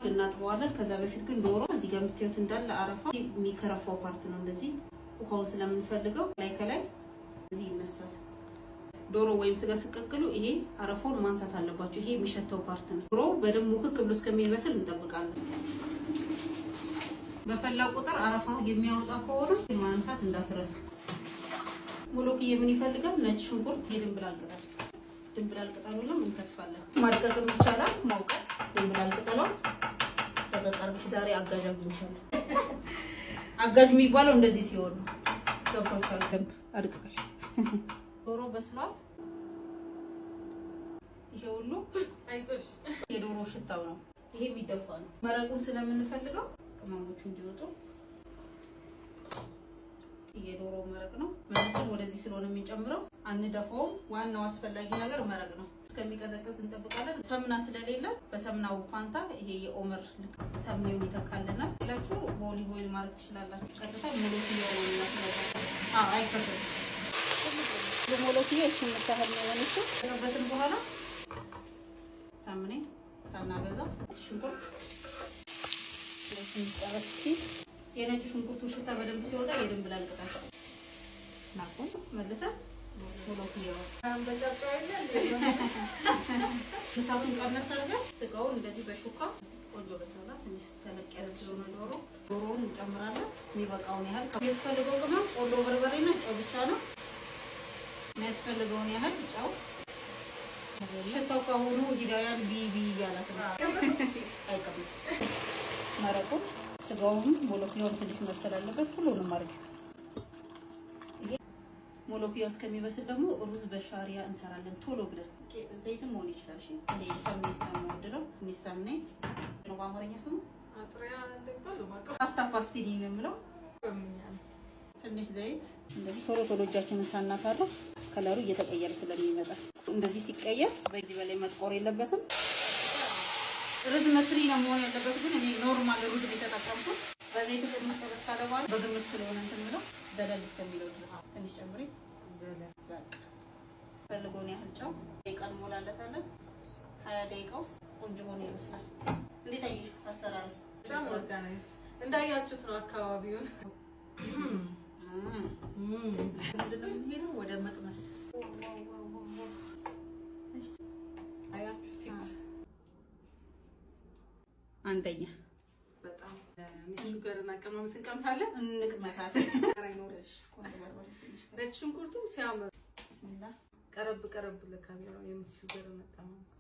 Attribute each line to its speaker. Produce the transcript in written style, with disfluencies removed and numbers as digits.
Speaker 1: እናጥበዋለን። ከዛ በፊት ግን ዶሮ እዚህ ጋር የምታዩት እንዳለ አረፋ የሚከረፋው ፓርት ነው። እንደዚህ ውሃውን ስለምንፈልገው ላይ ከላይ እዚህ ይነሳል። ዶሮ ወይም ስጋ ስቀቅሉ ይሄ አረፋውን ማንሳት አለባችሁ። ይሄ የሚሸተው ፓርት ነው። ዶሮ በደንብ ሙክክ ብሎ እስከሚበስል እንጠብቃለን። በፈላ ቁጥር አረፋው የሚያወጣ ከሆነ ማንሳት እንዳትረሱ። ሞሎክዬ ምን ይፈልጋል? ነጭ ሽንኩርት፣ የድንብላል ቅጠል። ድንብላል ቅጠሉንም እንከትፋለን። ማድቀቅም ይቻላል፣ ማውቀጥ። ድንብላል ቅጠሏን በቀቀርብሽ ዛሬ አጋዥ አግኝቻለሁ። አጋዥ የሚባለው እንደዚህ ሲሆን ነው። ገብቶሻል? ደንብ አድቅቀሽ። ዶሮ በስሏል። ይሄ ሁሉ አይዞሽ የዶሮ ሽታው ነው። ይሄ የሚደፋ ነው። መረቁን ስለምንፈልገው ቅመሞቹ እንዲወጡ የዶሮ መረቅ ነው። መልሰን ወደዚህ ስለሆነ የምንጨምረው አንደፋውም። ዋናው አስፈላጊ ነገር መረቅ ነው። እስከሚቀዘቅዝ እንጠብቃለን። ሰምና ስለሌለ በሰምናው ፋንታ ይሄ የኦመር ልክ ሰምኔውን ይተካልናል። ሌላችሁ በኦሊቭ ኦይል ማድረግ ትችላላችሁ። ቀጥታ ሞሎክዬ ነው ማለት አይከብድም። ሞሎክዬ እሺ መታህል ነው ማለት ነው። ከበትን በኋላ ሰምኔ ሳናበዛ ሽንኩርት የነጭ ሽንኩርቱ ሽታ በደንብ ሲወጣ የድንብላል ቅጠል ናቁን መልሰን ሞሎክዬው አንበጫጫ አይደል ለሳቱን ቀነስ አድርገን ስጋውን እንደዚህ በሹካ ቆንጆ በሰላ ትንሽ ተለቅ ያለ ስለሆነ ዶሮውን እንጨምራለን። የሚበቃውን ያህል የሚያስፈልገው ቅመም ቆንጆ በርበሬና ጨው ብቻ ነው። የሚያስፈልገውን ያህል ጨው ሽታው ከሆኑ ሂዳያን ቢቢ እያላት ነው አይቀምስ መረቁን ስጋውን ሞሎክዬውን ትንሽ መብሰል አለበት። ሁሉንም አድርጊ። ይሄ ሞሎክዬው እስከሚበስል ደግሞ ሩዝ በሻሪያ እንሰራለን ቶሎ ብለን። ዘይትም መሆን ይችላል። እሺ እኔ ሰምኔ ስለምወድለው እኔ ሰምኔ ነው በአማርኛ ስሙ አጥሪያ እንደባለው ማቀፍ ፓስታ ፓስቲኒ ነው የምለው። ትንሽ ዘይት እንደዚህ ቶሎ እጃችንን ሳናካለው ከለሩ እየተቀየረ ስለሚመጣ እንደዚህ ሲቀየር በዚህ በላይ መጥቆር የለበትም። ሩዝ መስሪ ነው መሆን ያለበት። ግን እኔ ኖርማል ሩዝ የተጠቀምኩት በዘይት ትንሽ ተበስካለ በኋላ በግምት ስለሆነ እንትን ብለው ዘለል እስከሚለው ድረስ ትንሽ ጨምሪ። ዘለል በቃ ፈልጎን ያህል ጨው ደቂቃን ሞላለታለን። 20 ደቂቃ ውስጥ ቆንጆ ሆኖ ይመስላል። እንዴት አየሽ አሰራሩ? በጣም ኦርጋናይዝድ እንዳያችሁት ነው አካባቢውን። ምንድነው የሚሄደው ወደ መቅመስ አያችሁት? አንደኛ በጣም ሚስቱገርና አቀማመስ እንቀምሳለን። እንቅመሳት አይኖርሽ ነጭ ሽንኩርቱም ሲያምር ቢስሚላህ ቀረብ ለካሜራው የሚስቱገርና አቀማመስ